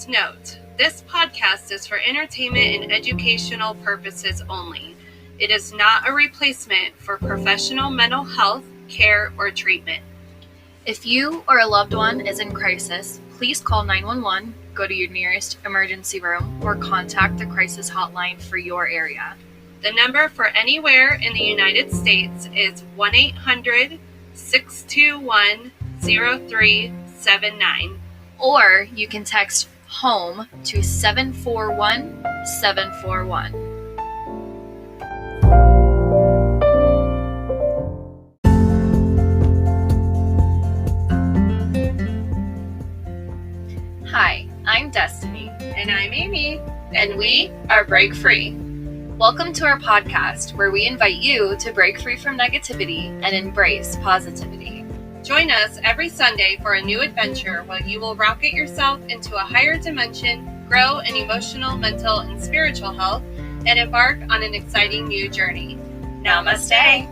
Please note, this podcast is for entertainment and educational purposes only. It is not a replacement for professional mental health, care, or treatment. If you or a loved one is in crisis, please call 911, go to your nearest emergency room, or contact the crisis hotline for your area. The number for anywhere in the United States is 1-800-621-0379. Or you can text HOME to 741-741. Hi, I'm Destinee. And I'm Aimee. And we are Break Free. Welcome to our podcast where we invite you to break free from negativity and embrace positivity. Join us every Sunday for a new adventure where you will rocket yourself into a higher dimension, grow in emotional, mental, and spiritual health, and embark on an exciting new journey. Namaste.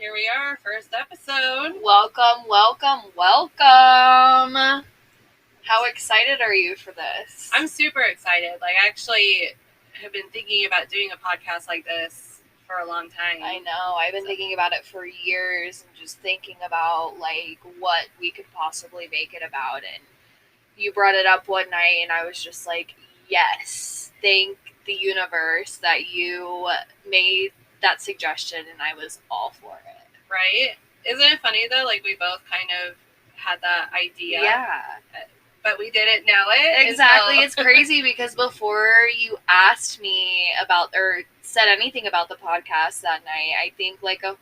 Here we are, first episode. Welcome. How excited are you for this? I'm super excited. I actually have been thinking about doing a podcast like this for a long time. I know. I've been thinking about it for years and just thinking about what we could possibly make it about. And you brought it up one night and I was just like, yes, thank the universe that you made that suggestion, and I was all for it. Right? Isn't it funny though? We both kind of had that idea. Yeah. But we didn't know it. Exactly. It's crazy because before you asked me about or said anything about the podcast that night, I think the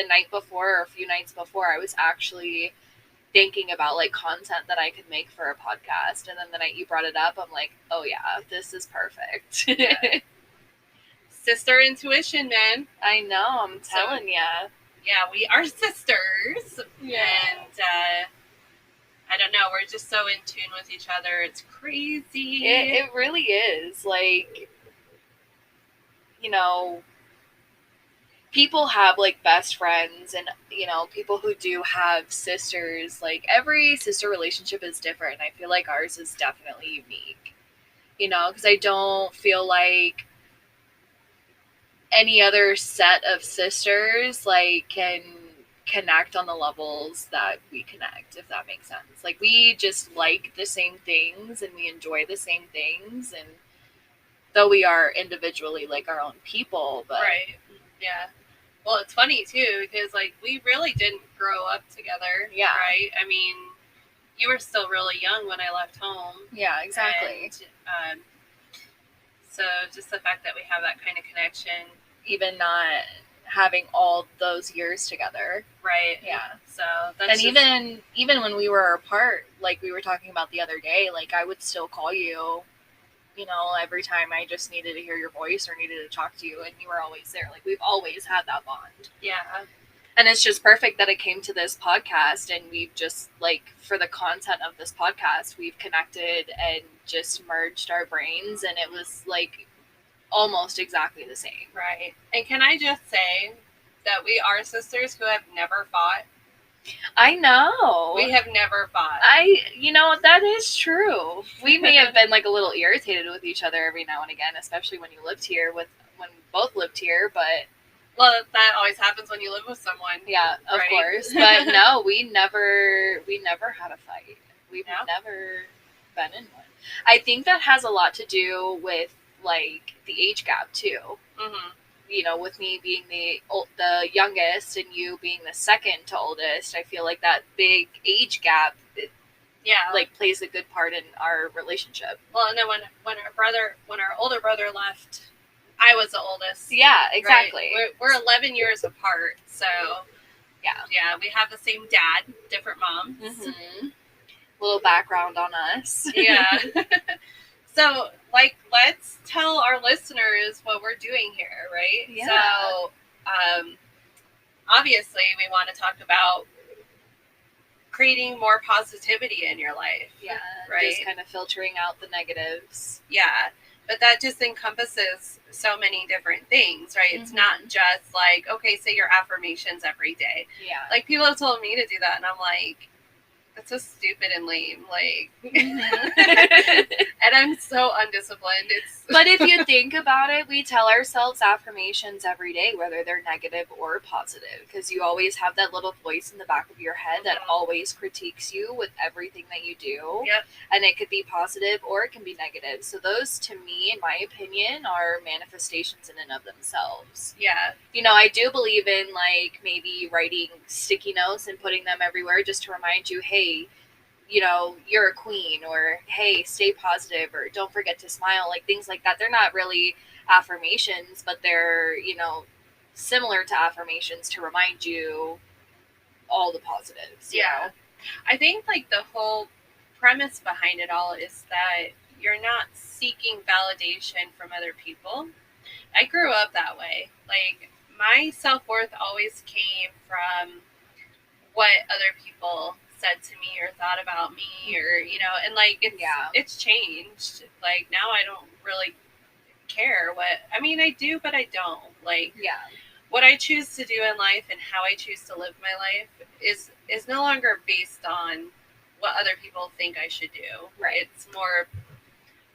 night before or a few nights before, I was actually thinking about content that I could make for a podcast. And then the night you brought it up, I'm like, oh yeah, this is perfect. Yeah. Sister intuition, man. I know, I'm telling ya. Yeah, we are sisters. Yeah. And I don't know, we're just so in tune with each other. It's crazy. It really is. People have best friends and, people who do have sisters. Every sister relationship is different. I feel like ours is definitely unique. Because I don't feel like any other set of sisters can connect on the levels that we connect, if that makes sense. We just like the same things and we enjoy the same things, and though we are individually our own people, but right. Yeah. Well, it's funny too because we really didn't grow up together. Yeah. Right. I mean, you were still really young when I left home. Yeah, exactly. And, so just the fact that we have that kind of connection, even not having all those years together. Right. Yeah. So that's even when we were apart, we were talking about the other day, I would still call you, every time I just needed to hear your voice or needed to talk to you, and you were always there. We've always had that bond. Yeah. And it's just perfect that it came to this podcast, and we've just, for the content of this podcast, we've connected and just merged our brains, and it was, almost exactly the same. Right. And can I just say that we are sisters who have never fought? I know. We have never fought. That is true. We may have been, a little irritated with each other every now and again, especially when you lived here when we both lived here, but... Well, that always happens when you live with someone. Yeah, of right? course. But no, we never had a fight. We've never been in one. I think that has a lot to do with the age gap too. Mm-hmm. With me being the youngest and you being the second to oldest, I feel like that big age gap, plays a good part in our relationship. Well, and then when our older brother left, I was the oldest. Yeah, exactly. Right? We're 11 years apart, so yeah, we have the same dad, different moms. Mm-hmm. Little background on us. Yeah. So, let's tell our listeners what we're doing here, right? Yeah. So, obviously, we want to talk about creating more positivity in your life. Yeah, right? Just kind of filtering out the negatives. Yeah, but that just encompasses so many different things, right? It's not just like, okay, say your affirmations every day. Yeah. Like, people have told me to do that, and I'm like, that's so stupid and lame. Like, and I'm so undisciplined. But if you think about it, we tell ourselves affirmations every day, whether they're negative or positive, because you always have that little voice in the back of your head that always critiques you with everything that you do. Yep. And it could be positive or it can be negative. So those, to me, in my opinion, are manifestations in and of themselves. Yeah. You know, I do believe in, like, maybe writing sticky notes and putting them everywhere just to remind you, hey, you know, you're a queen, or hey, stay positive, or don't forget to smile, like things like that. They're not really affirmations, but they're, you know, similar to affirmations to remind you all the positives. You know? I think, like, the whole premise behind it all is that you're not seeking validation from other people. I grew up that way. Like, my self-worth always came from what other people said to me or thought about me, or, you know, and like, it's changed. Like, now I don't really care what, I mean, I do, but I don't. Like, what I choose to do in life and how I choose to live my life is no longer based on what other people think I should do. Right. It's more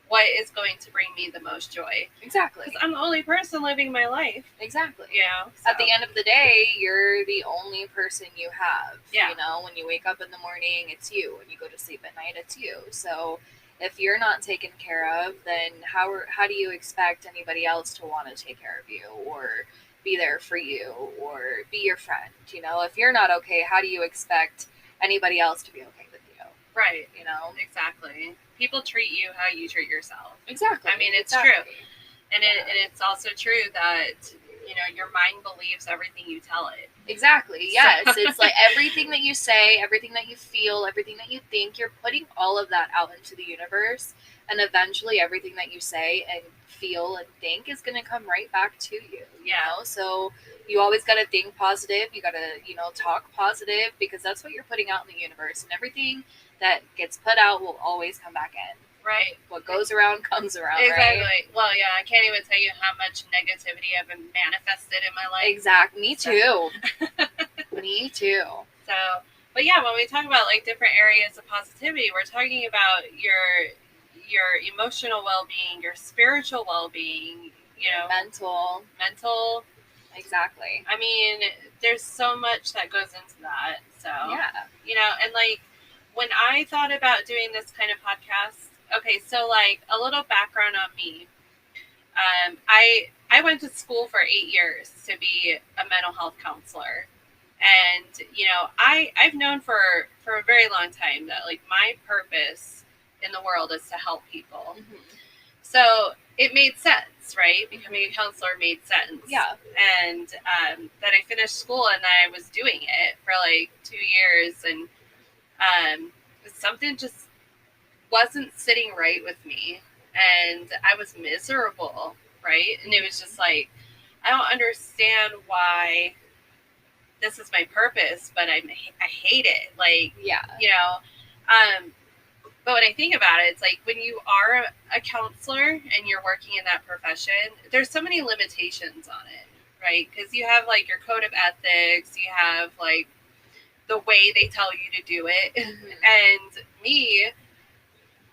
what is going to bring me the most joy. Exactly. Because I'm the only person living my life. Exactly. You know? So. At the end of the day, you're the only person you have. Yeah. You know, when you wake up in the morning, it's you. When you go to sleep at night, it's you. So if you're not taken care of, then how do you expect anybody else to want to take care of you, or be there for you, or be your friend? You know, if you're not okay, how do you expect anybody else to be okay with you? Right. You know? Exactly. People treat you how you treat yourself. Exactly. I mean, it's true. And it's also true that, you know, your mind believes everything you tell it. Exactly. Yes. It's like everything that you say, everything that you feel, everything that you think, you're putting all of that out into the universe. And eventually everything that you say and feel and think is going to come right back to you. You know? So you always got to think positive. You got to, you know, talk positive, because that's what you're putting out in the universe. And everything that gets put out will always come back in. Right. What goes around comes around, exactly. Right? Well, yeah, I can't even tell you how much negativity I've been manifested in my life. Exactly. Me too. Me too. So, but yeah, when we talk about, like, different areas of positivity, we're talking about your emotional well-being, your spiritual well-being, you know, mental. Exactly. I mean, there's so much that goes into that. So, yeah. You know, and like, when I thought about doing this kind of podcast, okay, so like a little background on me. I went to school for 8 years to be a mental health counselor. And, you know, I've known for a very long time that, like, my purpose in the world is to help people. Mm-hmm. So it made sense, right? Becoming a counselor made sense. Yeah. And that I finished school and I was doing it for like 2 years, and something just wasn't sitting right with me, and I was miserable, right? And it was just like, I don't understand why this is my purpose, but I hate it. Like, yeah. You know, but when I think about it, it's like, when you are a counselor and you're working in that profession, there's so many limitations on it, right? Because you have, like, your code of ethics, you have, like, the way they tell you to do it. Mm-hmm. And me,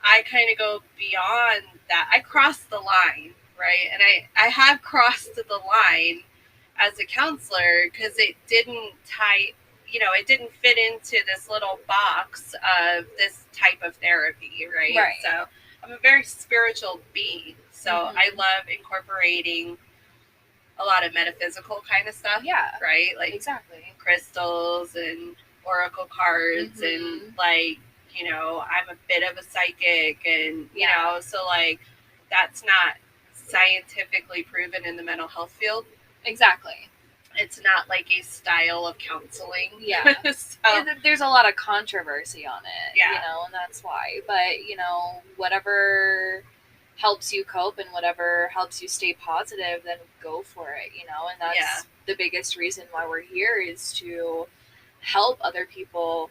I kind of go beyond that. I crossed the line, right? And I have crossed the line as a counselor, because it didn't it didn't fit into this little box of this type of therapy, right? So I'm a very spiritual being. So I love incorporating a lot of metaphysical kind of stuff. Yeah. Right? Like, exactly, crystals and oracle cards, and, like, you know, I'm a bit of a psychic, and, you know, so, like, that's not scientifically proven in the mental health field. Exactly. It's not like a style of counseling. Yeah. So, there's a lot of controversy on it. Yeah. You know, and that's why. But, you know, whatever helps you cope and whatever helps you stay positive, then go for it, you know? And that's the biggest reason why we're here, is to help other people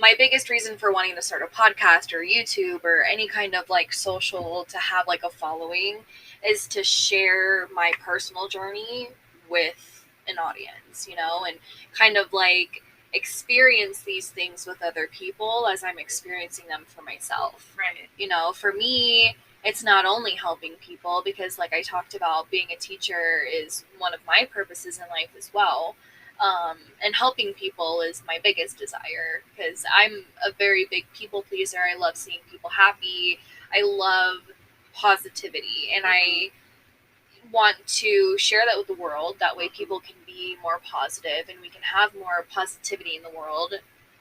my biggest reason for wanting to start a podcast or YouTube or any kind of like social to have like a following is to share my personal journey with an audience, and kind of like experience these things with other people as I'm experiencing them for myself. Right. For me, it's not only helping people, because like I talked about, being a teacher is one of my purposes in life as well. And helping people is my biggest desire, because I'm a very big people pleaser. I love seeing people happy. I love positivity, and I want to share that with the world. That way people can be more positive and we can have more positivity in the world,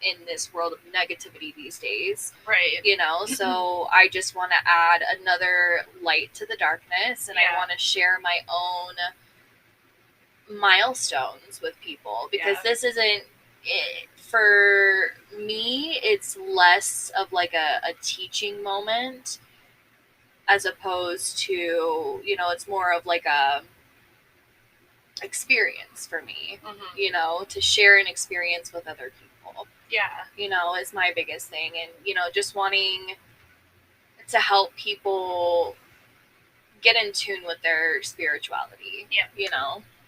in this world of negativity these days. Right. So I just want to add another light to the darkness, and I want to share my own milestones with people, because this isn't it. For me, it's less of like a teaching moment, as opposed to, it's more of like a experience for me, to share an experience with other people. Is my biggest thing. And, just wanting to help people get in tune with their spirituality.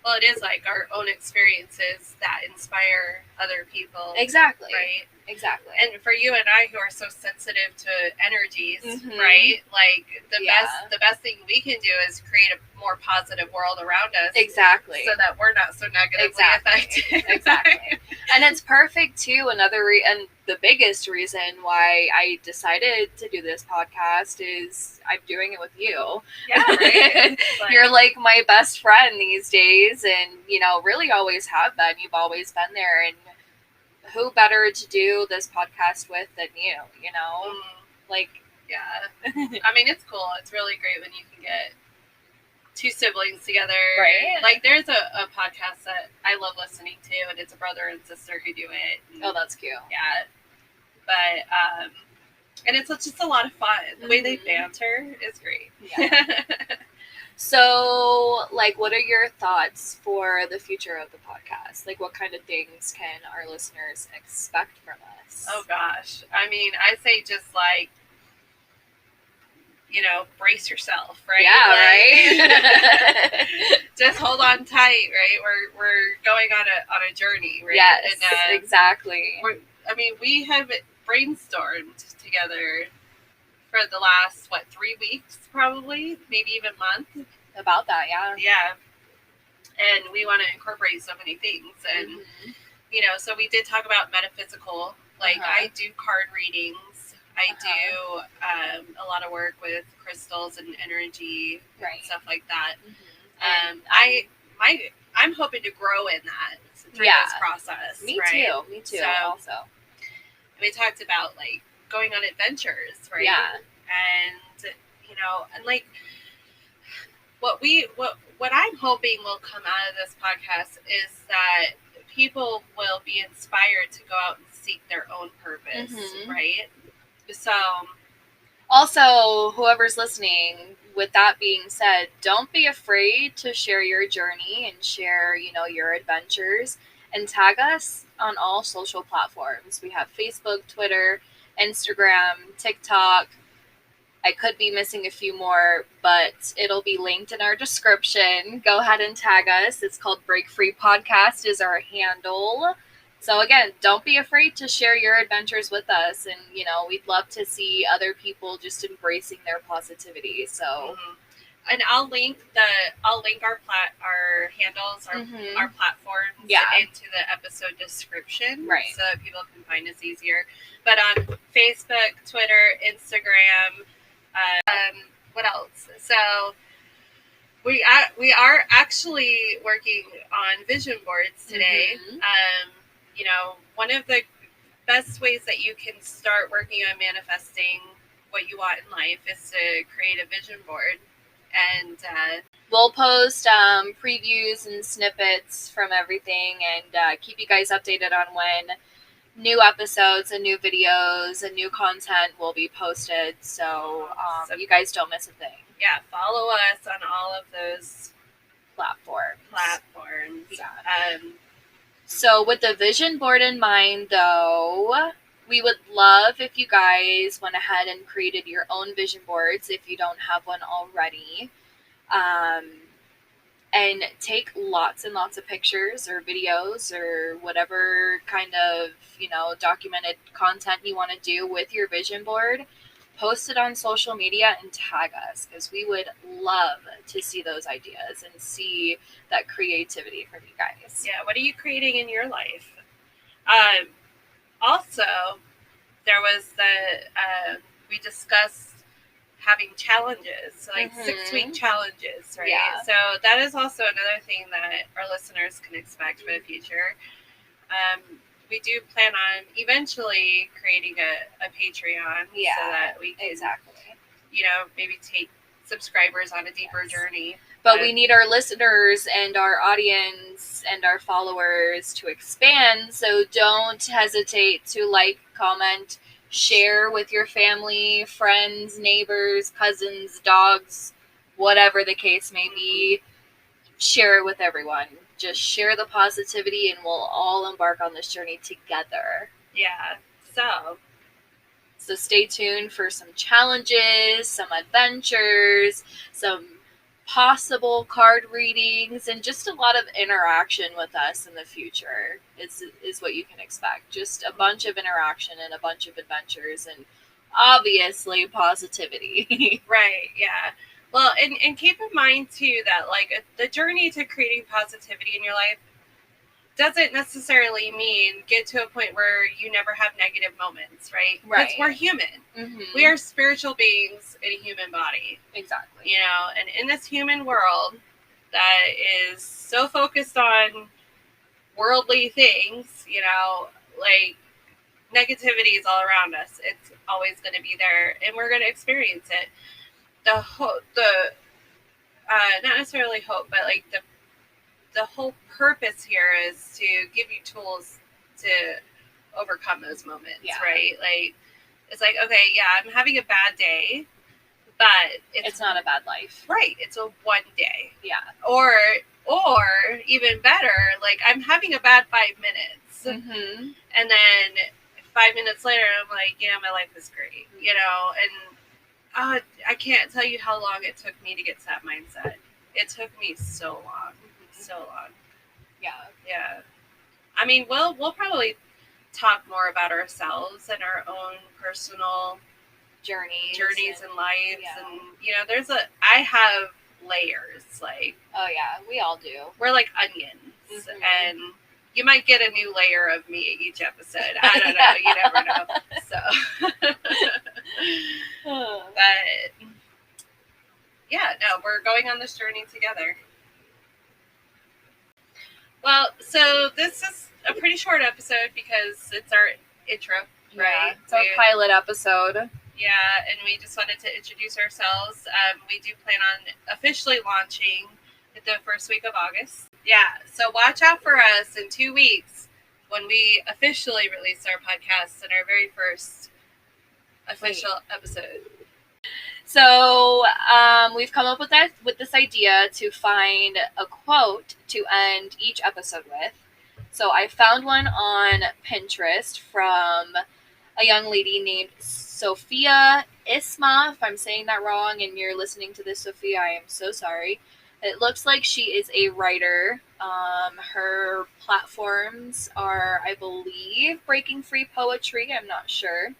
Well, it is like our own experiences that inspire other people. Exactly. Right? Exactly. And for you and I, who are so sensitive to energies, right? Like the best thing we can do is create a more positive world around us. Exactly. So that we're not so negatively affected. Exactly. And it's perfect too. And the biggest reason why I decided to do this podcast is I'm doing it with you. Yeah, right. You're like my best friend these days, and really always have been. You've always been there, and who better to do this podcast with than you? Like, yeah. I mean, it's cool. It's really great when you can get two siblings together. Right. Like, there's a podcast that I love listening to, and it's a brother and sister who do it. Oh, that's cute. Yeah. But, and it's just a lot of fun. The way they banter is great. Yeah. So, like, what are your thoughts for the future of the podcast? Like, what kind of things can our listeners expect from us? Oh, gosh. I mean, I say just, like, brace yourself, right? Yeah, right? Just hold on tight, right? We're going on a journey, right? Yes, and, exactly. We have brainstormed together for the last 3 weeks, probably, maybe even month. About that, yeah. Yeah. And we want to incorporate so many things, and so we did talk about metaphysical. Like, I do card readings. I do a lot of work with crystals and energy and stuff like that. I'm hoping to grow in that through this process. Me too. So, also, we talked about like going on adventures, right? Yeah. And and like what I'm hoping will come out of this podcast is that people will be inspired to go out and seek their own purpose, right? So, also, whoever's listening, with that being said, don't be afraid to share your journey and share, your adventures, and tag us on all social platforms. We have Facebook, Twitter, Instagram, TikTok. I could be missing a few more, but it'll be linked in our description. Go ahead and tag us. It's called Break Free Podcast is our handle. So again, don't be afraid to share your adventures with us, and we'd love to see other people just embracing their positivity. So, and I'll link our handles, our platforms into the episode description, right? So that people can find us easier. But on Facebook, Twitter, Instagram, what else? So we are actually working on vision boards today. One of the best ways that you can start working on manifesting what you want in life is to create a vision board. And we'll post previews and snippets from everything, and keep you guys updated on when new episodes and new videos and new content will be posted, so you guys don't miss a thing. Yeah, follow us on all of those platforms. Yeah. So with the vision board in mind, though, We would love if you guys went ahead and created your own vision boards if you don't have one already. And take lots and lots of pictures or videos or whatever kind of, documented content you want to do with your vision board. Post it on social media and tag us, because we would love to see those ideas and see that creativity from you guys. Yeah, what are you creating in your life? Also, there was we discussed having challenges, like 6-week challenges, right? Yeah. So that is also another thing that our listeners can expect for the future. We do plan on eventually creating a Patreon, so that we can, maybe take subscribers on a deeper journey. But we need our listeners and our audience and our followers to expand, so don't hesitate to like, comment, share with your family, friends, neighbors, cousins, dogs, whatever the case may be. Share it with everyone. Just share the positivity and we'll all embark on this journey together. Yeah. So stay tuned for some challenges, some adventures, some possible card readings, and just a lot of interaction with us in the future is what you can expect. Just a bunch of interaction and a bunch of adventures, and obviously positivity. Right, yeah. Well, and keep in mind too that like the journey to creating positivity in your life doesn't necessarily mean get to a point where you never have negative moments, right? Right. Because we're human. Mm-hmm. We are spiritual beings in a human body. Exactly. And in this human world that is so focused on worldly things, like negativity is all around us. It's always going to be there, and we're going to experience it. Not necessarily hope, but like the whole purpose here is to give you tools to overcome those moments, right? Like, it's like, okay, yeah, I'm having a bad day, but it's not a bad life. Right. It's a one day. Yeah. Or even better, like I'm having a bad 5 minutes. Mm-hmm. And then 5 minutes later, I'm like, my life is great, and I can't tell you how long it took me to get to that mindset. It took me so long. So long. Yeah. I mean, we'll probably talk more about ourselves and our own personal journeys in life, and I have layers, like, oh yeah, we all do. We're like onions, and you might get a new layer of me each episode. I don't know. You never know. So, but yeah, no, we're going on this journey together. Well, so this is a pretty short episode because it's our intro, right? It's our pilot episode. Yeah, and we just wanted to introduce ourselves. We do plan on officially launching the first week of August. Yeah, so watch out for us in 2 weeks when we officially release our podcast and our very first official episode. So we've come up with this idea to find a quote to end each episode with. So I found one on Pinterest from a young lady named Sophia Isma. If I'm saying that wrong and you're listening to this, Sophia, I am so sorry. It looks like she is a writer. Her platforms are, I believe, Breaking Free Poetry. I'm not sure.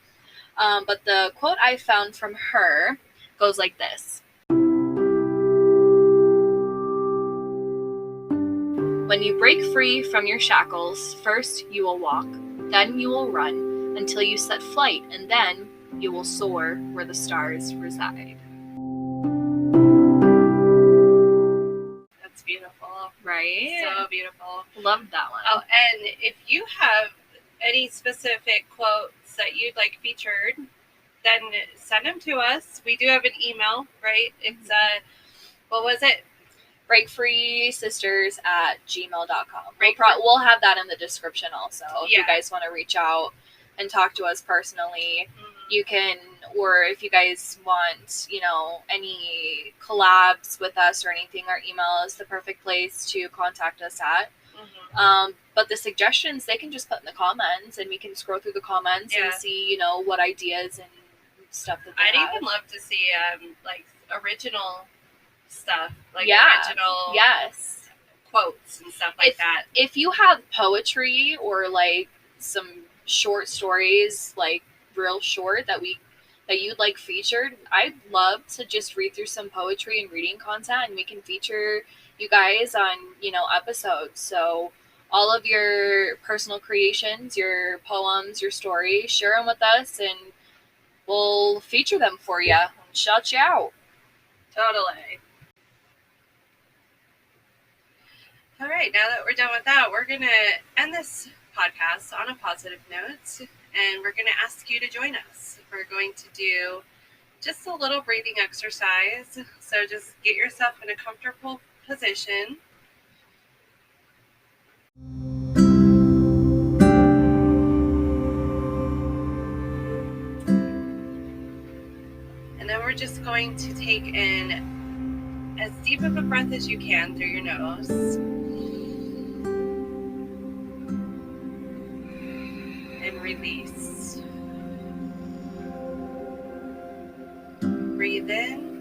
But the quote I found from her goes like this. When you break free from your shackles, first you will walk, then you will run, until you set flight, and then you will soar where the stars reside. That's beautiful. Right? So beautiful. Loved that one. Oh, and if you have any specific quotes that you'd like featured, then send them to us. We do have an email, right? It's what was it? breakfreesisters@gmail.com. We'll have that in the description also. If you guys want to reach out and talk to us personally, you can, or if you guys want, any collabs with us or anything, our email is the perfect place to contact us at. But the suggestions, they can just put in the comments, and we can scroll through the comments and see, what ideas and stuff that they have. I'd even love to see like original stuff, like original quotes and stuff like that. If you have poetry or like some short stories, like real short that you'd like featured, I'd love to just read through some poetry and reading content, and we can feature you guys on episodes. So all of your personal creations, your poems, your stories, share them with us, and we'll feature them for you and shout you out. Totally. All right, now that we're done with that, we're going to end this podcast on a positive note, and we're going to ask you to join us. We're going to do just a little breathing exercise. So just get yourself in a comfortable position. And then we're just going to take in as deep of a breath as you can through your nose. And release. Breathe in.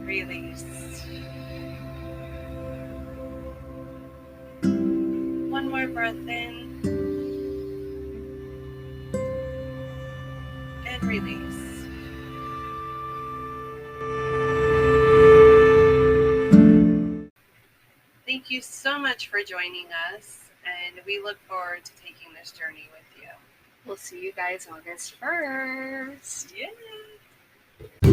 Release. One more breath in. And release. Thank you so much for joining us, and we look forward to taking this journey with you. We'll see you guys August 1st. Yeah.